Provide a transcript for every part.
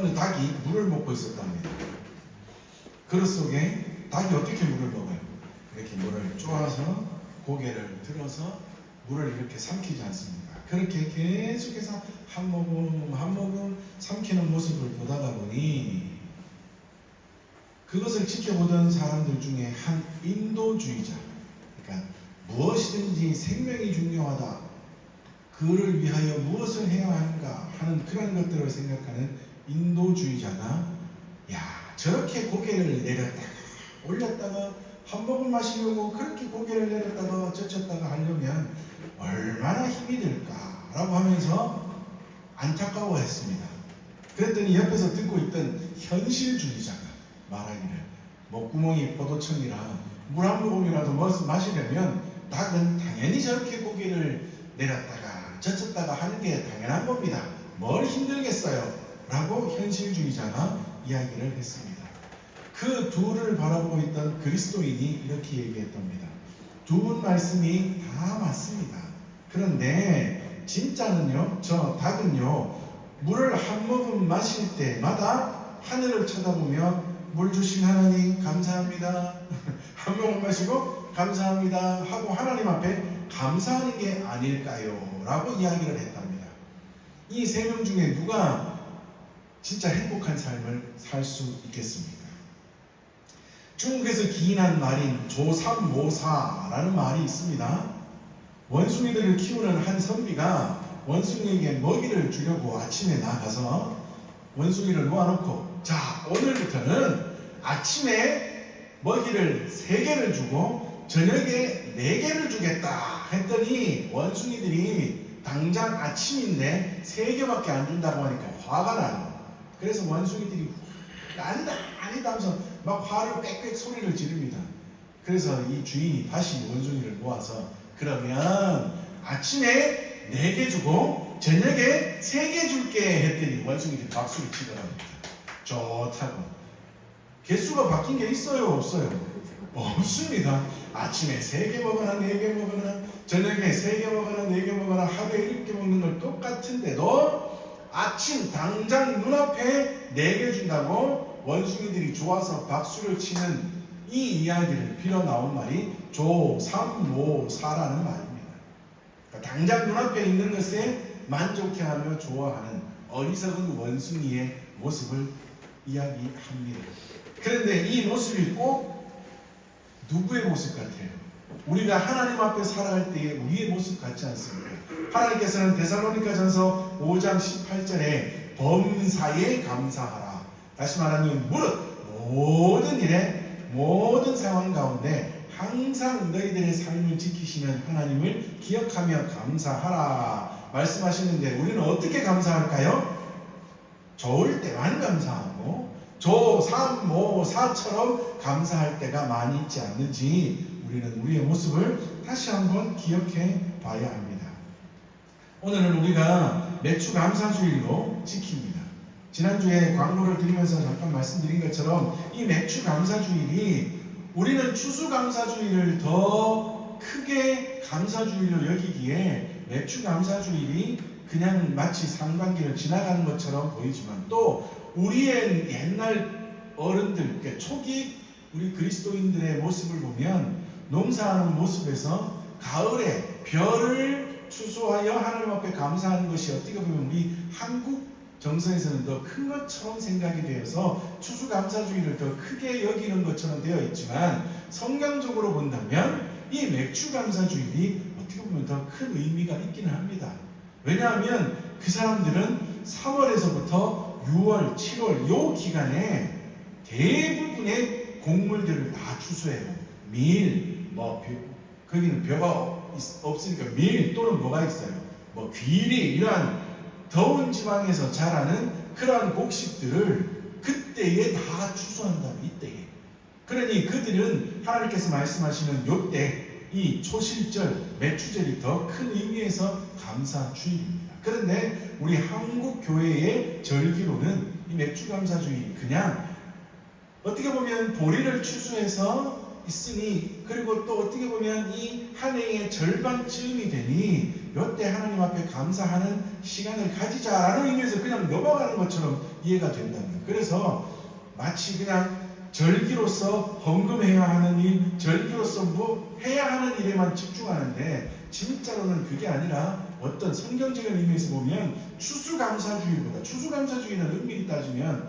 어느 닭이 물을 먹고 있었답니다. 그릇 속에 닭이 어떻게 물을 먹어요? 이렇게 물을 쪼아서 고개를 들어서 물을 이렇게 삼키지 않습니까? 그렇게 계속해서 한 모금 한 모금 삼키는 모습을 보다가 보니 그것을 지켜보던 사람들 중에 한 인도주의자, 그러니까 무엇이든지 생명이 중요하다, 그를 위하여 무엇을 해야 하는가 하는 그런 것들을 생각하는 인도주의자가 야, 저렇게 고개를 내렸다가 올렸다가 한 모금 마시려고 그렇게 고개를 내렸다가 젖혔다가 하려면 얼마나 힘이 들까라고 하면서 안타까워했습니다. 그랬더니 옆에서 듣고 있던 현실주의자가 말하기를 목구멍이 포도청이라 물 한 모금이라도 마시려면 닭은 당연히 저렇게 고개를 내렸다가 젖혔다가 하는 게 당연한 겁니다. 뭘 힘들겠어요? 라고 현실주의자가 이야기를 했습니다. 그 둘을 바라보고 있던 그리스도인이 이렇게 얘기했답니다. 두 분 말씀이 다 맞습니다. 그런데 진짜는요, 저 닭은요, 물을 한 모금 마실 때마다 하늘을 쳐다보며 물 주신 하나님 감사합니다. 한 모금 마시고 감사합니다 하고 하나님 앞에 감사하는 게 아닐까요? 라고 이야기를 했답니다. 이 세 명 중에 누가 진짜 행복한 삶을 살 수 있겠습니까? 중국에서 기인한 말인 조삼모사라는 말이 있습니다. 원숭이들을 키우는 한 선비가 원숭이에게 먹이를 주려고 아침에 나가서 원숭이를 놓아놓고 자, 오늘부터는 아침에 먹이를 3개를 주고 저녁에 4개를 주겠다 했더니 원숭이들이 당장 아침인데 3개밖에 안 준다고 하니까 화가 나요. 그래서 원숭이들이 아니다 아니다 하면서 막 화를 빽빽 소리를 지릅니다. 그래서 이 주인이 다시 원숭이를 모아서 그러면 아침에 4개 주고 저녁에 3개 줄게 했더니 원숭이들이 박수를 치더랍니다. 좋다고. 개수가 바뀐 게 있어요? 없어요? 없습니다. 아침에 3개 먹거나 4개 먹거나 저녁에 3개 먹거나 4개 먹거나 하루에 이렇게 먹는 건 똑같은데도 아침 당장 눈앞에 4개 준다고 원숭이들이 좋아서 박수를 치는 이 이야기를 빌어 나온 말이 조삼모사라는 말입니다. 그러니까 당장 눈앞에 있는 것에 만족해하며 좋아하는 어리석은 원숭이의 모습을 이야기합니다. 그런데 이 모습이 꼭 누구의 모습 같아요? 우리가 하나님 앞에 살아갈 때의 우리의 모습 같지 않습니까? 하나님께서는 데살로니가전서 5장 18절에 범사에 감사하라. 다시 말하면 무릇 모든 일에 모든 상황 가운데 항상 너희들의 삶을 지키시는 하나님을 기억하며 감사하라 말씀하시는데 우리는 어떻게 감사할까요? 좋을 때만 감사하고 조삼모사처럼 감사할 때가 많이 있지 않는지 우리는 우리의 모습을 다시 한번 기억해 봐야 합니다. 오늘은 우리가 매주 감사주일로 지킵니다. 지난주에 광고를 드리면서 잠깐 말씀드린 것처럼 이 매주 감사주일이 우리는 추수감사주일을 더 크게 감사주일로 여기기에 매주 감사주일이 그냥 마치 상반기를 지나가는 것처럼 보이지만 또 우리의 옛날 어른들, 그러니까 초기 우리 그리스도인들의 모습을 보면 농사하는 모습에서 가을에 별을 추수하여 하나님 앞에 감사하는 것이 어떻게 보면 우리 한국 정서에서는 더 큰 것처럼 생각이 되어서 추수감사주의를 더 크게 여기는 것처럼 되어 있지만 성경적으로 본다면 이 맥추감사주일이 어떻게 보면 더 큰 의미가 있기는 합니다. 왜냐하면 그 사람들은 3월에서부터 6월, 7월 요 기간에 대부분의 곡물들을 다 추수해요. 밀, 거기는 벼가 없으니까 밀 또는 뭐가 있어요? 귀리 이러한 더운 지방에서 자라는 그러한 곡식들을 그때에 다 추수한다고 이때에. 그러니 그들은 하나님께서 말씀하시는 요때 이 초실절, 매추절이 더 큰 의미에서 감사주일입니다. 그런데 우리 한국 교회의 절기로는 이 매추감사주일 그냥 어떻게 보면 보리를 추수해서 있으니 그리고 또 어떻게 보면 이 한 해의 절반쯤이 되니 이때 하나님 앞에 감사하는 시간을 가지자라는 의미에서 그냥 넘어가는 것처럼 이해가 된다는 거예요. 그래서 마치 그냥 절기로서 헌금해야 하는 일, 절기로서 뭐 해야 하는 일에만 집중하는데 진짜로는 그게 아니라 어떤 성경적인 의미에서 보면 추수감사주의는 은밀히 따지면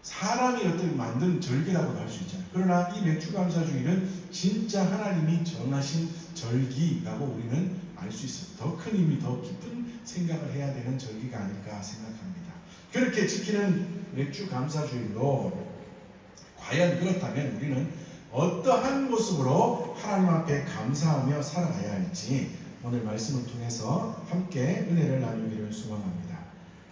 사람이 어떻게 만든 절기라고 할 수 있잖아요. 그러나 이 맥주감사주의는 진짜 하나님이 정하신 절기라고 우리는 알 수 있어요. 더 큰 의미, 더 깊은 생각을 해야 되는 절기가 아닐까 생각합니다. 그렇게 지키는 맥주감사주의로 과연 그렇다면 우리는 어떠한 모습으로 하나님 앞에 감사하며 살아가야 할지 오늘 말씀을 통해서 함께 은혜를 나누기를 소망합니다.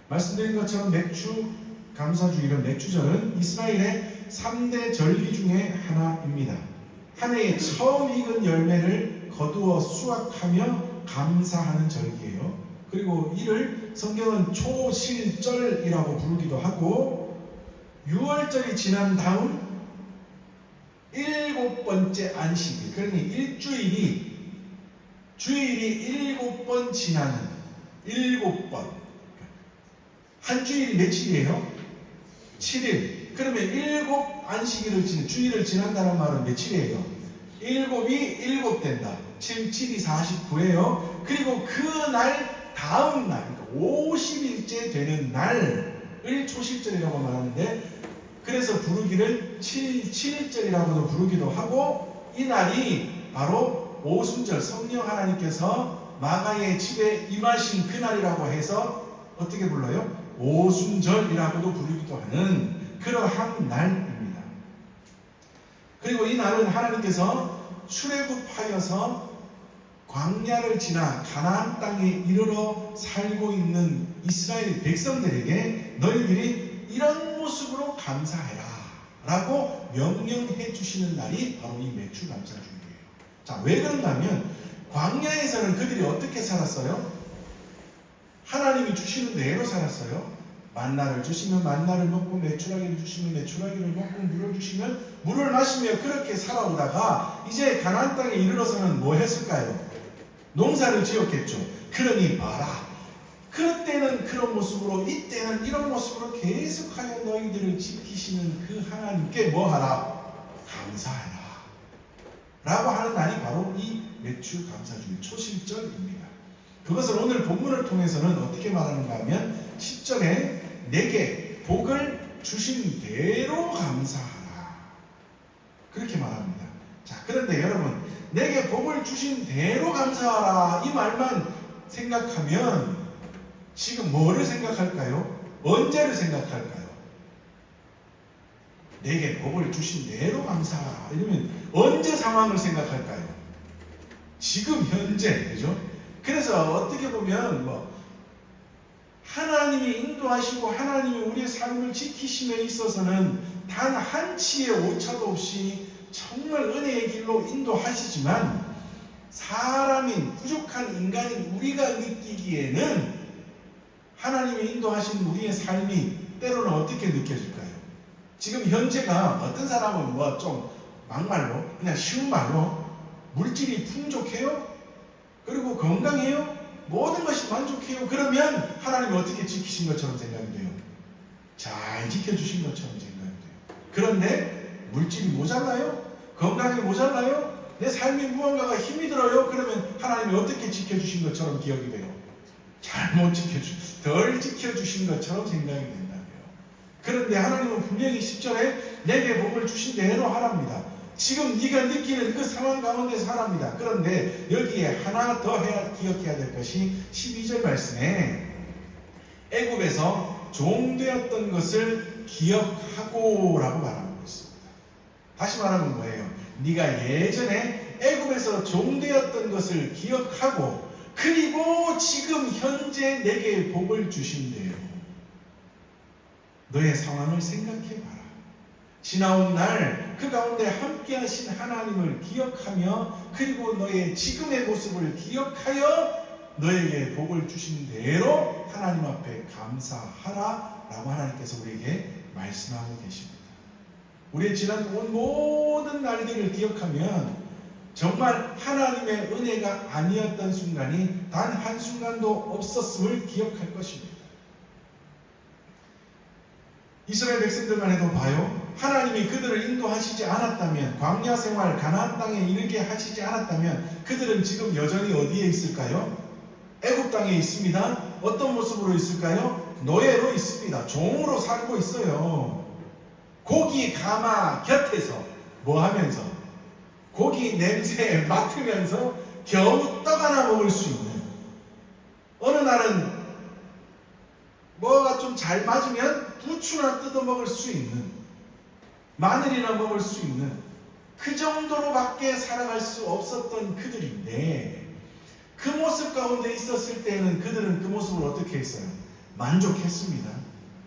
말씀드린 것처럼 맥주감사주일은 맥주절은 이스라엘의 3대 절기 중에 하나입니다. 한 해에 처음 익은 열매를 거두어 수확하며 감사하는 절기예요. 그리고 이를 성경은 초실절이라고 부르기도 하고 6월절이 지난 다음 7번째 안식일, 그러니 주일이 7번 지나는 7번. 한 주일이 며칠이에요? 7일. 그러면 7 주일을 지난다는 말은 며칠이에요? 7이 7 된다. 7, 7이 49예요. 그리고 그 날 다음 날, 그러니까 50일째 되는 날을 초실절이라고 말하는데 그래서 부르기를 7.7절이라고도 부르기도 하고 이 날이 바로 오순절, 성령 하나님께서 마가의 집에 임하신 그날이라고 해서 어떻게 불러요? 오순절이라고도 부르기도 하는 그러한 날입니다. 그리고 이 날은 하나님께서 출애굽하여서 광야를 지나 가나안 땅에 이르러 살고 있는 이스라엘 백성들에게 너희들이 이런 모습으로 감사해라 라고 명령해 주시는 날이 바로 이 맥주감사주일이에요. 자, 왜 그런가 하면 광야에서는 그들이 어떻게 살았어요? 하나님이 주시는 대로 살았어요. 만나를 주시면 만나를 먹고 메추라기를 주시면 메추라기를 먹고 물을 주시면 물을 마시며 그렇게 살아오다가 이제 가나안 땅에 이르러서는 뭐 했을까요? 농사를 지었겠죠. 그러니 봐라, 그때는 그런 모습으로 이때는 이런 모습으로 계속하여 너희들을 지키시는 그 하나님께 뭐하라? 감사하라 라고 하는 날이 바로 이 맥주감사주일 초실절입니다. 그것을 오늘 본문을 통해서는 어떻게 말하는가 하면 10절에 내게 복을 주신 대로 감사하라 그렇게 말합니다. 자, 그런데 여러분, 내게 복을 주신 대로 감사하라 이 말만 생각하면 지금 뭐를 생각할까요? 언제를 생각할까요? 내게 복을 주신 대로 감사하라 이러면 언제 상황을 생각할까요? 지금 현재, 그죠? 그래서 어떻게 보면 하나님이 인도하시고 하나님이 우리의 삶을 지키심에 있어서는 단 한치의 오차도 없이 정말 은혜의 길로 인도하시지만 사람인 부족한 인간인 우리가 느끼기에는 하나님이 인도하신 우리의 삶이 때로는 어떻게 느껴질까요? 지금 현재가 어떤 사람은 좀 막말로 그냥 쉬운 말로 물질이 풍족해요? 그리고 건강해요? 모든 것이 만족해요? 그러면 하나님이 어떻게 지키신 것처럼 생각이 돼요? 잘 지켜주신 것처럼 생각이 돼요. 그런데 물질이 모자라요? 건강이 모자라요? 내 삶이 무언가가 힘이 들어요? 그러면 하나님이 어떻게 지켜주신 것처럼 기억이 돼요? 잘못 덜 지켜주신 것처럼 생각이 된다고요. 그런데 하나님은 분명히 10절에 내게 복을 주신 대로 하랍니다. 지금 네가 느끼는 그 상황 가운데서 하랍니다. 그런데 여기에 하나 더 기억해야 될 것이 12절 말씀에 애굽에서 종되었던 것을 기억하고 라고 말하고 있습니다. 다시 말하면 뭐예요? 네가 예전에 애굽에서 종되었던 것을 기억하고 그리고 지금 현재 내게 복을 주신대요. 너의 상황을 생각해봐라. 지나온 날 그 가운데 함께 하신 하나님을 기억하며 그리고 너의 지금의 모습을 기억하여 너에게 복을 주신 대로 하나님 앞에 감사하라 라고 하나님께서 우리에게 말씀하고 계십니다. 우리의 지난 모든 날들을 기억하면 정말 하나님의 은혜가 아니었던 순간이 단 한순간도 없었음을 기억할 것입니다. 이스라엘 백성들만 해도 봐요. 하나님이 그들을 인도하시지 않았다면, 광야 생활 가나안 땅에 이르게 하시지 않았다면 그들은 지금 여전히 어디에 있을까요? 애굽 땅에 있습니다. 어떤 모습으로 있을까요? 노예로 있습니다. 종으로 살고 있어요. 고기 가마 곁에서 뭐 하면서? 고기 냄새 맡으면서 겨우 떡 하나 먹을 수 있는, 어느 날은 뭐가 좀 잘 맞으면 부추나 뜯어 먹을 수 있는, 마늘이나 먹을 수 있는, 그 정도로밖에 살아갈 수 없었던 그들인데, 그 모습 가운데 있었을 때는 그들은 그 모습을 어떻게 했어요? 만족했습니다.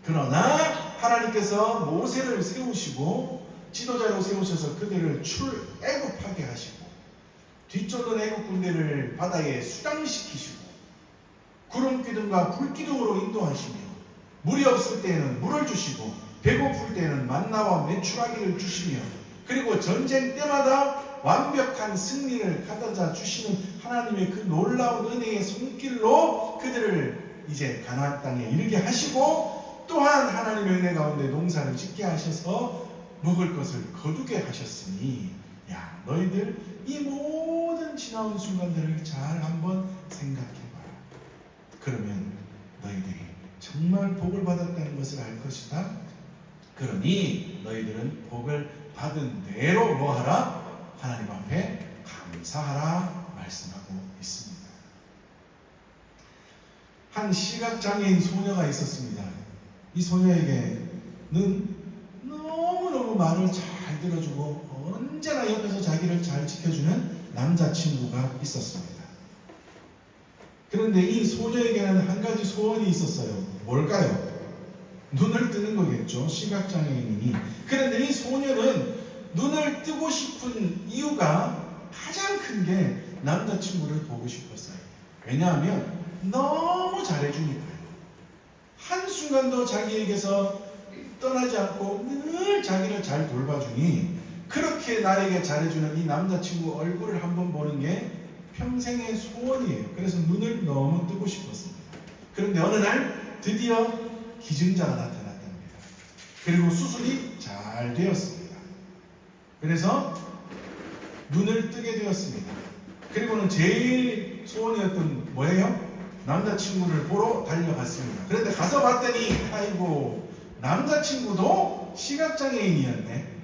그러나 하나님께서 모세를 세우시고 지도자로 세우셔서 그들을 출애굽하게 하시고, 뒤쫓는 애굽 군대를 바다에 수장시키시고, 구름 기둥과 불 기둥으로 인도하시며, 물이 없을 때에는 물을 주시고, 배고플 때에는 만나와 메추라기를 주시며, 그리고 전쟁 때마다 완벽한 승리를 가져다 주시는 하나님의 그 놀라운 은혜의 손길로 그들을 이제 가나안 땅에 이르게 하시고, 또한 하나님의 은혜 가운데 농사를 짓게 하셔서 먹을 것을 거두게 하셨으니, 야, 너희들 이 모든 지나온 순간들을 잘 한번 생각해봐라. 그러면 너희들이 정말 복을 받았다는 것을 알 것이다. 그러니 너희들은 복을 받은 대로 뭐하라? 하나님 앞에 감사하라 말씀하고 있습니다. 한 시각장애인 소녀가 있었습니다. 이 소녀에게는 너무너무 말을 잘 들어주고 언제나 옆에서 자기를 잘 지켜주는 남자친구가 있었습니다. 그런데 이 소녀에게는 한 가지 소원이 있었어요. 뭘까요? 눈을 뜨는 거겠죠. 시각장애인이니. 그런데 이 소녀는 눈을 뜨고 싶은 이유가 가장 큰 게 남자친구를 보고 싶었어요. 왜냐하면 너무 잘해주니까요. 한순간도 자기에게서 떠나지 않고 늘 자기를 잘 돌봐주니, 그렇게 나에게 잘해주는 이 남자친구 얼굴을 한번 보는 게 평생의 소원이에요. 그래서 눈을 너무 뜨고 싶었습니다. 그런데 어느 날 드디어 기증자가 나타났답니다. 그리고 수술이 잘 되었습니다. 그래서 눈을 뜨게 되었습니다. 그리고는 제일 소원이었던 뭐예요? 남자친구를 보러 달려갔습니다. 그런데 가서 봤더니 아이고, 남자친구도 시각장애인이었네.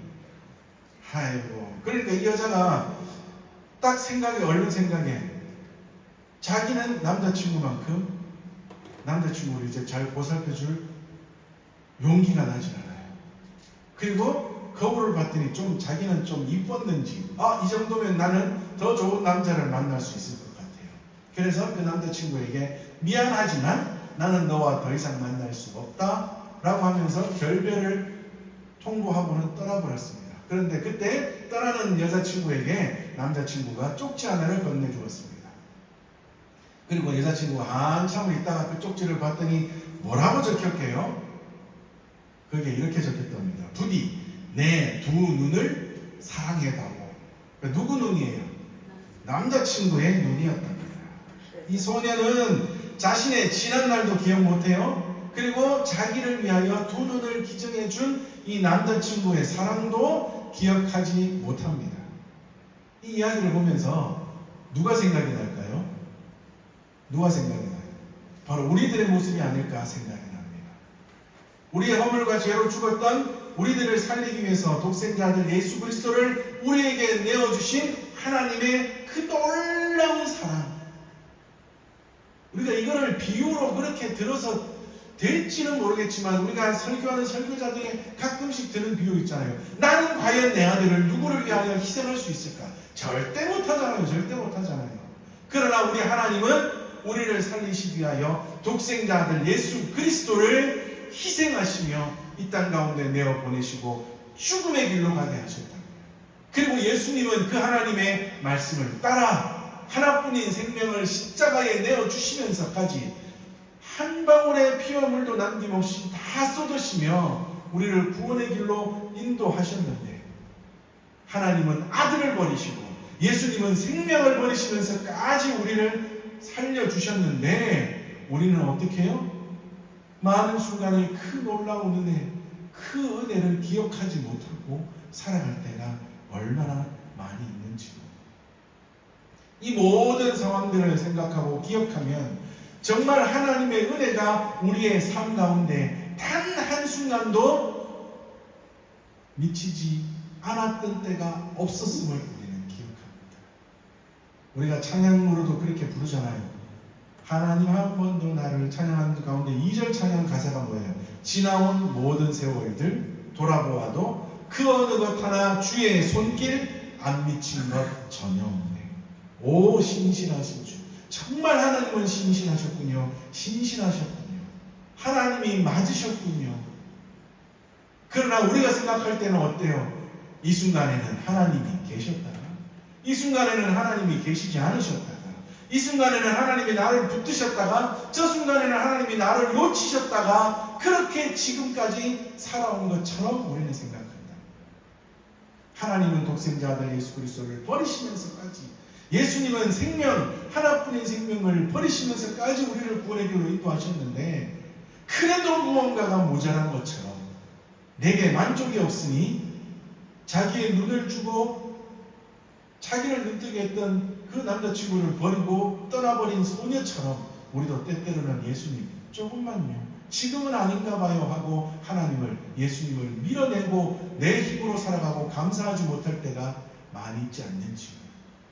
아이고, 그러니까 이 여자가 딱 얼른 생각해. 자기는 남자친구만큼 남자친구를 이제 잘 보살펴줄 용기가 나지 않아요. 그리고 거울을 봤더니 자기는 좀 이뻤는지, 이 정도면 나는 더 좋은 남자를 만날 수 있을 것 같아요. 그래서 그 남자친구에게 미안하지만 나는 너와 더 이상 만날 수 없다 라고 하면서 결별을 통보하고는 떠나버렸습니다. 그런데 그때 떠나는 여자친구에게 남자친구가 쪽지 하나를 건네주었습니다. 그리고 여자친구가 한참을 있다가 그 쪽지를 봤더니 뭐라고 적혔게요? 그게 이렇게 적혔답니다. 부디 내 두 눈을 사랑해다오. 누구 눈이에요? 남자친구의 눈이었답니다. 이 소녀는 자신의 지난 날도 기억 못해요. 그리고 자기를 위하여 두 눈을 기증해준 이 남자친구의 사랑도 기억하지 못합니다. 이 이야기를 보면서 누가 생각이 날까요? 누가 생각이 나요? 바로 우리들의 모습이 아닐까 생각이 납니다. 우리의 허물과 죄로 죽었던 우리들을 살리기 위해서 독생자들 예수 그리스도를 우리에게 내어주신 하나님의 그 놀라운 사랑. 우리가 이거를 비유로 그렇게 들어서 될지는 모르겠지만, 우리가 설교하는 설교자들이 가끔씩 드는 비유 있잖아요. 나는 과연 내 아들을 누구를 위하여 희생할 수 있을까? 절대 못하잖아요. 절대 못하잖아요. 그러나 우리 하나님은 우리를 살리시기 위하여 독생자 아들 예수 그리스도를 희생하시며 이 땅 가운데 내어 보내시고 죽음의 길로 가게 하셨다. 그리고 예수님은 그 하나님의 말씀을 따라 하나뿐인 생명을 십자가에 내어 주시면서까지 한 방울의 피와 물도 남김없이 다 쏟으시며 우리를 구원의 길로 인도하셨는데, 하나님은 아들을 버리시고 예수님은 생명을 버리시면서까지 우리를 살려주셨는데 우리는 어떻게 해요? 많은 순간에 그 놀라운 은혜, 그 은혜를 기억하지 못하고 살아갈 때가 얼마나 많이 있는지. 이 모든 상황들을 생각하고 기억하면 정말 하나님의 은혜가 우리의 삶 가운데 단 한순간도 미치지 않았던 때가 없었음을 우리는 기억합니다. 우리가 찬양으로도 그렇게 부르잖아요. 하나님 한 번도 나를 찬양하는 가운데 2절 찬양 가사가 뭐예요? 지나온 모든 세월들 돌아보아도 그 어느 것 하나 주의 손길 안 미친 것 전혀 없네. 오 신실하신 주. 정말 하나님은 신실하셨군요. 신실하셨군요. 하나님이 맞으셨군요. 그러나 우리가 생각할 때는 어때요? 이 순간에는 하나님이 계셨다가, 이 순간에는 하나님이 계시지 않으셨다가, 이 순간에는 하나님이 나를 붙드셨다가, 저 순간에는 하나님이 나를 놓치셨다가, 그렇게 지금까지 살아온 것처럼 우리는 생각합니다. 하나님은 독생자 아들 예수 그리스도를 버리시면서까지, 예수님은 생명, 하나뿐인 생명을 버리시면서까지 우리를 구원의 길로 인도하셨는데, 그래도 무언가가 모자란 것처럼 내게 만족이 없으니 자기의 눈을 주고 자기를 눈뜨게 했던 그 남자친구를 버리고 떠나버린 소녀처럼 우리도 때때로는 예수님 조금만요, 지금은 아닌가 봐요 하고 하나님을, 예수님을 밀어내고 내 힘으로 살아가고 감사하지 못할 때가 많이 있지 않는지,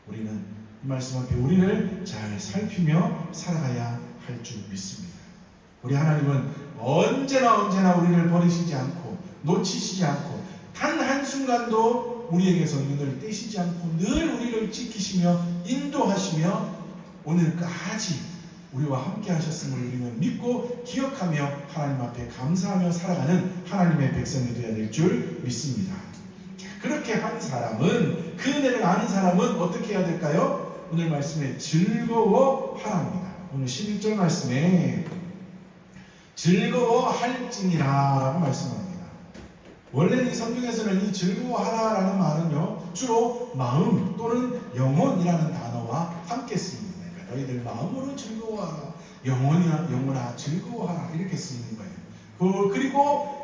우리는 이 말씀 앞에 우리를 잘 살피며 살아가야 할 줄 믿습니다. 우리 하나님은 언제나 우리를 버리시지 않고 놓치시지 않고 단 한순간도 우리에게서 눈을 떼시지 않고 늘 우리를 지키시며 인도하시며 오늘까지 우리와 함께 하셨음을 우리는 믿고 기억하며 하나님 앞에 감사하며 살아가는 하나님의 백성이 되어야 될 줄 믿습니다. 자, 그렇게 한 사람은, 그 은혜를 아는 사람은 어떻게 해야 될까요? 오늘 말씀에 즐거워하랍니다. 오늘 11절 말씀에 즐거워할지니라 라고 말씀합니다. 원래는 이 성경에서는 이 즐거워하라라는 말은요, 주로 마음 또는 영혼이라는 단어와 함께 씁니다. 그러니까 너희들 마음으로 즐거워하라, 영혼아 즐거워하라, 이렇게 쓰이는 거예요. 그리고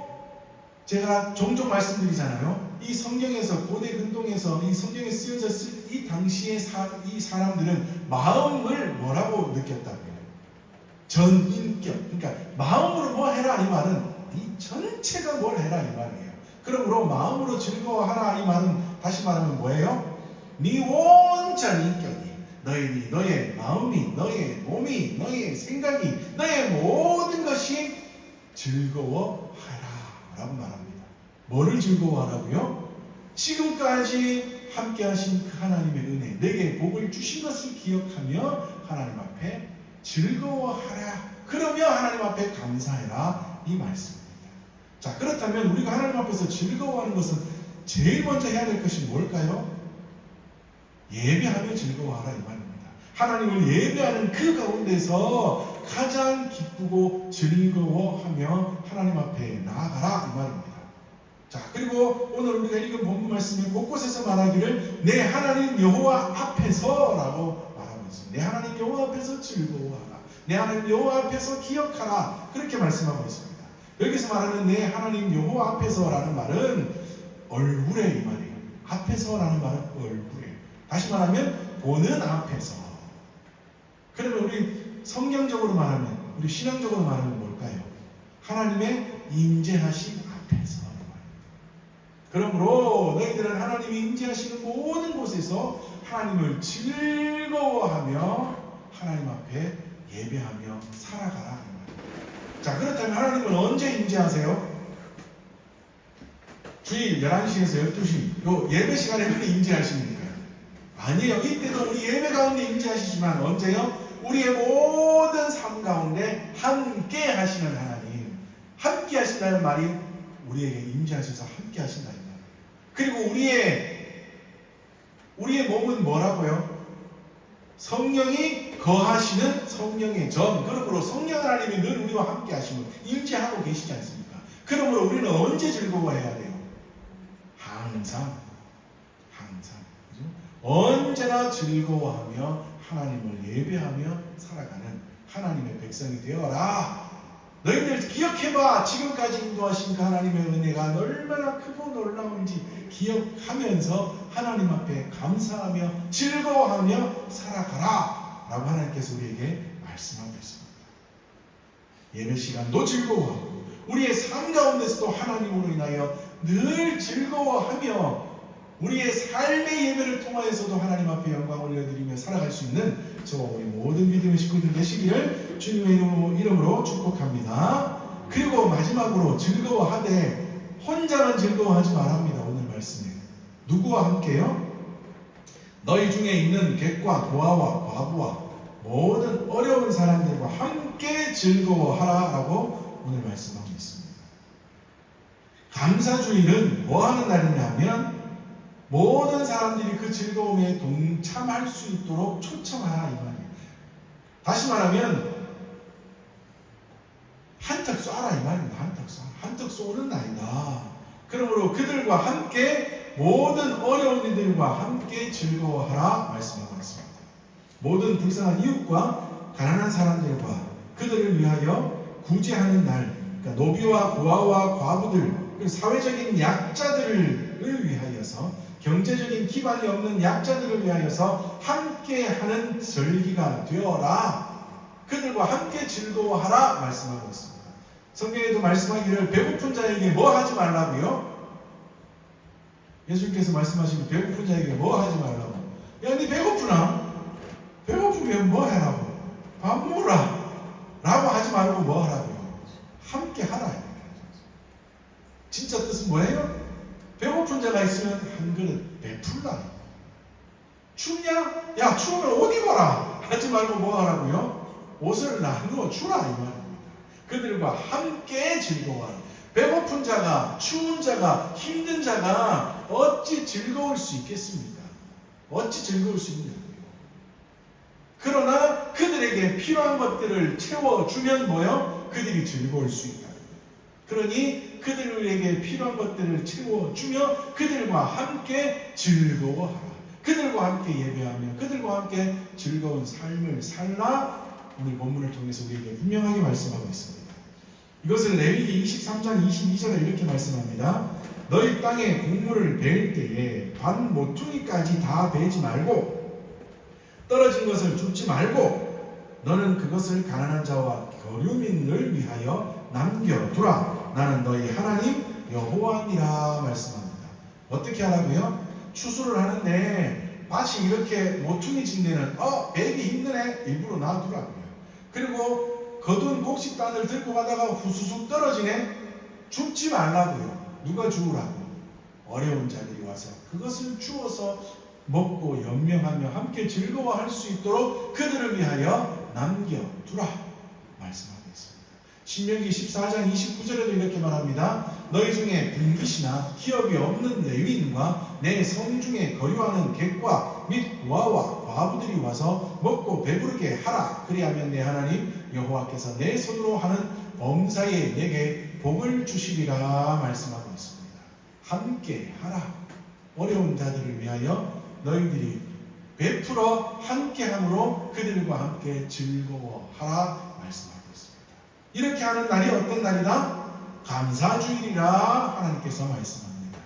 제가 종종 말씀드리잖아요. 이 성경에서, 고대 근동에서 이 성경에 쓰여졌을 이 당시의 이 사람들은 마음을 뭐라고 느꼈다고요? 전인격. 그러니까 마음으로 뭐 해라 이 말은 이 전체가 뭘 해라 이 말이에요. 그러므로 마음으로 즐거워하라 이 말은 다시 말하면 뭐예요? 네 온전 인격이, 너의 마음이, 너의 몸이, 너의 생각이, 너의 모든 것이 즐거워하라 라고 말합니다. 뭐를 즐거워하라고요? 지금까지 함께 하신 그 하나님의 은혜, 내게 복을 주신 것을 기억하며 하나님 앞에 즐거워하라. 그러며 하나님 앞에 감사해라 이 말씀입니다. 자, 그렇다면 우리가 하나님 앞에서 즐거워하는 것은 제일 먼저 해야 될 것이 뭘까요? 예배하며 즐거워하라 이 말입니다. 하나님을 예배하는 그 가운데서 가장 기쁘고 즐거워하며 하나님 앞에 나아가라 이 말입니다. 자, 그리고 오늘 우리가 읽은 본문 말씀에 곳곳에서 말하기를 내 하나님 여호와 앞에서 라고 말하고 있습니다. 내 하나님 여호와 앞에서 즐거워하라, 내 하나님 여호와 앞에서 기억하라, 그렇게 말씀하고 있습니다. 여기서 말하는 내 하나님 여호와 앞에서 라는 말은 얼굴에 이 말이에요. 앞에서 라는 말은 얼굴에, 다시 말하면 보는 앞에서. 그러면 우리 성경적으로 말하면, 우리 신앙적으로 말하면 뭘까요? 하나님의 임재하신 앞에서. 그러므로 너희들은 하나님이 임재하시는 모든 곳에서 하나님을 즐거워하며 하나님 앞에 예배하며 살아가라. 자, 그렇다면 하나님은 언제 임재하세요? 주일 11시에서 12시 요 예배 시간에 임재하십니까? 아니에요. 이때도 우리 예배 가운데 임재하시지만 언제요? 우리의 모든 삶 가운데 함께 하시는 하나님, 함께 하신다는 말이 우리에게 임재하셔서 함께 하신다 이 말이에요. 그리고 우리의 몸은 뭐라고요? 성령이 거하시는 성령의 전. 그러므로 성령 하나님이 늘 우리와 함께 하시면 임재하고 계시지 않습니까? 그러므로 우리는 언제 즐거워해야 돼요? 항상. 그죠? 언제나 즐거워하며 하나님을 예배하며 살아가는 하나님의 백성이 되어라. 너희들 기억해봐. 지금까지 인도하신 그 하나님의 은혜가 얼마나 크고 놀라운지 기억하면서 하나님 앞에 감사하며 즐거워하며 살아가라 라고 하나님께서 우리에게 말씀하고 있습니다. 예배 시간도 즐거워하고 우리의 삶 가운데서도 하나님으로 인하여 늘 즐거워하며 우리의 삶의 예배를 통하여서도 하나님 앞에 영광 올려드리며 살아갈 수 있는 저와 우리 모든 믿음의 식구들 되시기를 주님의 이름으로 축복합니다. 그리고 마지막으로 즐거워하되 혼자만 즐거워하지 말합니다. 오늘 말씀에 누구와 함께요? 너희 중에 있는 객과 고아와 과부와 모든 어려운 사람들과 함께 즐거워하라 라고 오늘 말씀하고 있습니다. 감사주일은 뭐 하는 날이냐 하면 모든 사람들이 그 즐거움에 동참할 수 있도록 초청하라 이 말이에요. 다시 말하면 한턱 쏴라 이 말입니다. 한턱 쏘는 날이다. 그러므로 그들과 함께 모든 어려운 이들과 함께 즐거워하라 말씀하고 있습니다. 모든 불쌍한 이웃과 가난한 사람들과 그들을 위하여 구제하는 날, 그러니까 노비와 고아와 과부들, 그리고 사회적인 약자들을 위하여서 경제적인 기반이 없는 약자들을 위하여서 함께하는 절기가 되어라. 그들과 함께 즐거워하라 말씀하고 있습니다. 성경에도 말씀하기를 배고픈 자에게 뭐 하지 말라고요? 예수님께서 말씀하신 배고픈 자에게 뭐 하지 말라고? 야, 니 배고프나? 배고프면 뭐 해라고? 밥 먹으라 라고 하지 말고 뭐 하라고요? 함께 하라. 진짜 뜻은 뭐예요? 배고픈 자가 있으면 한 그릇 베풀라. 춥냐? 야, 추우면 옷 입어라 하지 말고 뭐 하라고요? 옷을 나누어 주라 이 말입니다. 그들과 함께 즐거워하라. 배고픈 자가, 추운 자가, 힘든 자가 어찌 즐거울 수 있겠습니까? 어찌 즐거울 수 있느냐고요. 그러나 그들에게 필요한 것들을 채워주면 뭐요? 그들이 즐거울 수 있다. 그러니 그들에게 필요한 것들을 채워주며 그들과 함께 즐거워하라. 그들과 함께 예배하며 그들과 함께 즐거운 삶을 살라. 오늘 본문을 통해서 우리에게 분명하게 말씀하고 있습니다. 이것을 레위기 23장 22절에 이렇게 말씀합니다. 너희 땅에 곡물을 베일 때에 반 모퉁이까지 다 베지 말고 떨어진 것을 줍지 말고 너는 그것을 가난한 자와 거류민을 위하여 남겨두라. 나는 너희 하나님 여호와니라 말씀합니다. 어떻게 하라고요? 추수를 하는데 밭이 이렇게 모퉁이진 데는 베기 힘드네 일부러 놔두라고요. 그리고 거둔 곡식단을 들고 가다가 후수숙 떨어지네 줍지 말라고요. 누가 주우라고? 어려운 자들이 와서 그것을 주어서 먹고 연명하며 함께 즐거워할 수 있도록 그들을 위하여 남겨두라 말씀하고 있습니다. 신명기 14장 29절에도 이렇게 말합니다. 너희 중에 분깃이나 기업이 없는 레위인과 내 성중에 거류하는 객과 및 고아와 과부들이 와서 먹고 배부르게 하라. 그리하면 내 하나님 여호와께서 내 손으로 하는 범사에 내게 복을 주시리라 말씀하고 있습니다. 함께 하라. 어려운 자들을 위하여 너희들이 베풀어 함께함으로 그들과 함께 즐거워하라 말씀하고 있습니다. 이렇게 하는 날이 어떤 날이다? 감사주일이라 하나님께서 말씀합니다.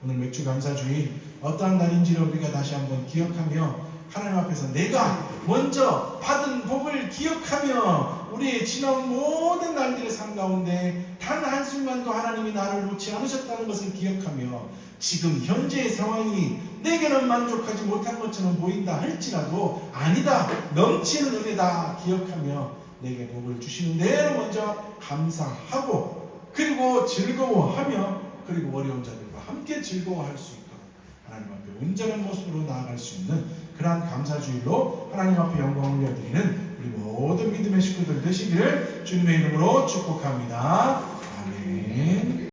오늘 맥주 감사주일 어떠한 날인지를 우리가 다시 한번 기억하며 하나님 앞에서 내가 먼저 받은 복을 기억하며 우리의 지나온 모든 날들의 삶 가운데 단 한순간도 하나님이 나를 놓지 않으셨다는 것을 기억하며 지금 현재의 상황이 내게는 만족하지 못한 것처럼 보인다 할지라도 아니다, 넘치는 은혜다 기억하며 내게 복을 주시는 대로 먼저 감사하고 그리고 즐거워하며 그리고 어려운 자들과 함께 즐거워할 수 있도록 하나님 앞에 온전한 모습으로 나아갈 수 있는 그러한 감사주일로 하나님 앞에 영광을 올려드리는 우리 모든 믿음의 식구들 되시기를 주님의 이름으로 축복합니다. 아멘.